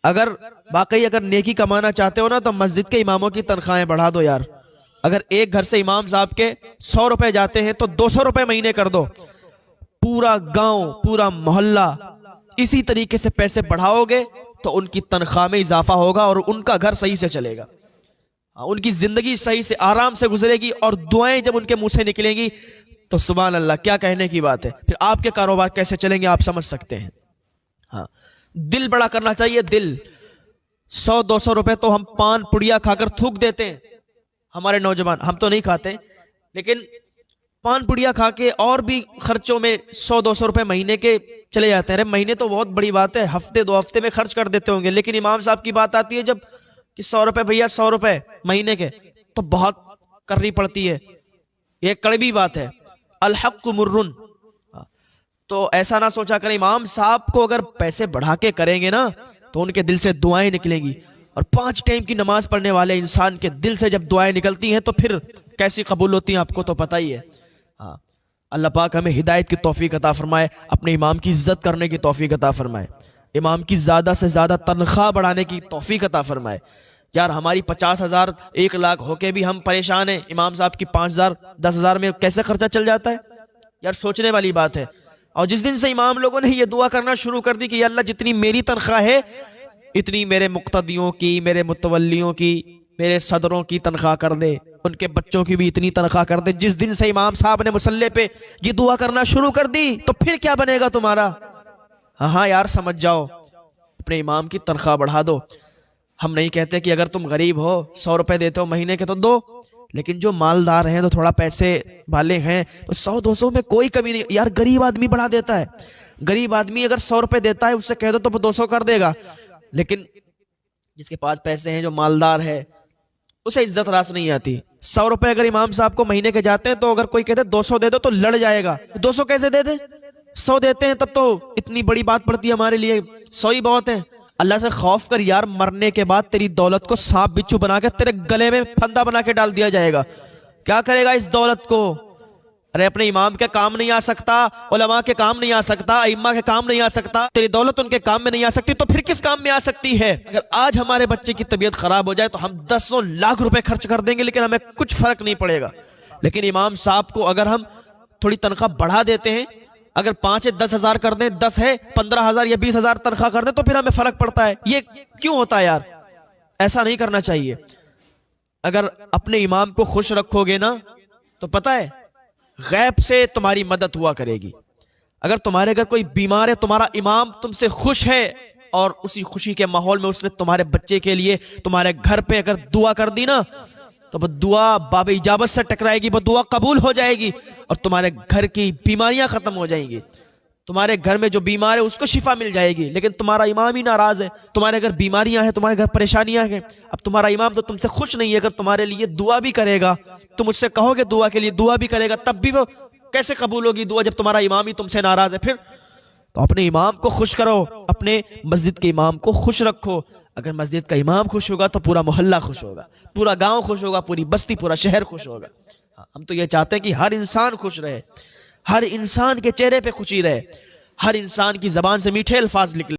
اگر واقعی اگر نیکی کمانا چاہتے ہو نا تو مسجد کے اماموں کی تنخواہیں بڑھا دو یار. اگر ایک گھر سے امام صاحب کے 100 روپے جاتے ہیں تو 200 روپے مہینے کر دو. پورا گاؤں پورا محلہ اسی طریقے سے پیسے بڑھاؤ گے تو ان کی تنخواہ میں اضافہ ہوگا اور ان کا گھر صحیح سے چلے گا, ان کی زندگی صحیح سے آرام سے گزرے گی, اور دعائیں جب ان کے منہ سے نکلیں گی تو سبحان اللہ کیا کہنے کی بات ہے. پھر آپ کے کاروبار کیسے چلیں گے آپ سمجھ سکتے ہیں. ہاں, دل بڑا کرنا چاہیے. دل 100-200 روپے تو ہم پان پڑیا کھا کر تھوک دیتے ہیں. ہمارے نوجوان, ہم تو نہیں کھاتے لیکن پان پڑیا کھا کے اور بھی خرچوں میں 100-200 روپے مہینے کے چلے جاتے ہیں. ارے مہینے تو بہت بڑی بات ہے, ہفتے 2 ہفتے میں خرچ کر دیتے ہوں گے, لیکن امام صاحب کی بات آتی ہے جب کہ 100 روپے بھیا 100 روپے مہینے کے, تو بہت کرنی پڑتی ہے. یہ کڑوی بات ہے. الحق مرن. تو ایسا نہ سوچا کریں, امام صاحب کو اگر پیسے بڑھا کے کریں گے نا تو ان کے دل سے دعائیں نکلیں گی, اور 5 ٹائم کی نماز پڑھنے والے انسان کے دل سے جب دعائیں نکلتی ہیں تو پھر کیسی قبول ہوتی ہیں آپ کو تو پتہ ہی ہے. ہاں, اللہ پاک ہمیں ہدایت کی توفیق عطا فرمائے, اپنے امام کی عزت کرنے کی توفیق عطا فرمائے, امام کی زیادہ سے زیادہ تنخواہ بڑھانے کی توفیق عطا فرمائے. یار ہماری 50,000 1 لاکھ ہو کے بھی ہم پریشان ہیں, امام صاحب کی 5,000 10,000 میں کیسے خرچہ چل جاتا ہے یار, سوچنے والی بات ہے. اور جس دن سے امام لوگوں نے یہ دعا کرنا شروع کر دی کہ یا اللہ جتنی میری تنخواہ ہے اتنی میرے مقتدیوں کی, میرے متولیوں کی, میرے صدروں کی تنخواہ کر دے, ان کے بچوں کی بھی اتنی تنخواہ کر دے. جس دن سے امام صاحب نے مصلی پہ یہ دعا کرنا شروع کر دی تو پھر کیا بنے گا تمہارا. ہاں یار سمجھ جاؤ, اپنے امام کی تنخواہ بڑھا دو. ہم نہیں کہتے کہ اگر تم غریب ہو 100 روپے دیتے ہو مہینے کے تو دو, لیکن جو مالدار ہیں تو تھوڑا پیسے والے ہیں تو 100-200 میں کوئی کمی نہیں. یار غریب آدمی بڑھا دیتا ہے, غریب آدمی اگر 100 روپے دیتا ہے اس سے کہہ دو تو وہ 200 کر دے گا, لیکن جس کے پاس پیسے ہیں جو مالدار ہے اسے عزت راس نہیں آتی. 100 روپے اگر امام صاحب کو مہینے کے جاتے ہیں تو اگر کوئی کہتے 200 دے دو تو لڑ جائے گا. 200 کیسے دے دے, 100 دیتے ہیں تب تو اتنی بڑی بات پڑتی ہے ہمارے لیے, 100 ہی بہت ہے. اللہ سے خوف کر یار, مرنے کے بعد تیری دولت کو سانپ بچھو بنا کے تیرے گلے میں پھندا بنا کے ڈال دیا جائے گا. کیا کرے گا اس دولت کو؟ ارے اپنے امام کے کام نہیں آ سکتا, علماء کے کام نہیں آ سکتا, ائمہ کے کام نہیں آ سکتا, تیری دولت ان کے کام میں نہیں آ سکتی تو پھر کس کام میں آ سکتی ہے؟ اگر آج ہمارے بچے کی طبیعت خراب ہو جائے تو ہم 10 لاکھ روپے خرچ کر دیں گے لیکن ہمیں کچھ فرق نہیں پڑے گا. لیکن امام صاحب کو اگر ہم تھوڑی تنخواہ بڑھا دیتے ہیں, اگر 5-10 ہزار کر دیں, 10 ہے 15,000 یا 20,000 تنخواہ کر دیں تو پھر ہمیں فرق پڑتا ہے. یہ کیوں ہوتا ہے یار؟ ایسا نہیں کرنا چاہیے. اگر اپنے امام کو خوش رکھو گے نا تو پتہ ہے غیب سے تمہاری مدد ہوا کرے گی. اگر تمہارے گھر کوئی بیمار ہے, تمہارا امام تم سے خوش ہے اور اسی خوشی کے ماحول میں اس نے تمہارے بچے کے لیے تمہارے گھر پہ اگر دعا کر دی نا تو وہ دعا باب اجابت سے ٹکرائے گی, وہ دعا قبول ہو جائے گی اور تمہارے گھر کی بیماریاں ختم ہو جائیں گی. تمہارے گھر میں جو بیمار ہے اس کو شفا مل جائے گی. لیکن تمہارا امام ہی ناراض ہے, تمہارے گھر بیماریاں ہیں, تمہارے گھر پریشانیاں ہیں, اب تمہارا امام تو تم سے خوش نہیں ہے. اگر تمہارے لیے دعا بھی کرے گا, تم اس سے کہو گے دعا کے لیے دعا بھی کرے گا, تب بھی وہ کیسے قبول ہوگی دعا جب تمہارا امام ہی تم سے ناراض ہے؟ پھر تو اپنے امام کو خوش کرو, اپنے مسجد کے امام کو خوش رکھو. اگر مسجد کا امام خوش ہوگا تو پورا محلہ خوش ہوگا, پورا گاؤں خوش ہوگا, پوری بستی پورا شہر خوش ہوگا. ہم تو یہ چاہتے ہیں کہ ہر انسان خوش رہے, ہر انسان کے چہرے پہ خوشی رہے, ہر انسان کی زبان سے میٹھے الفاظ نکلے.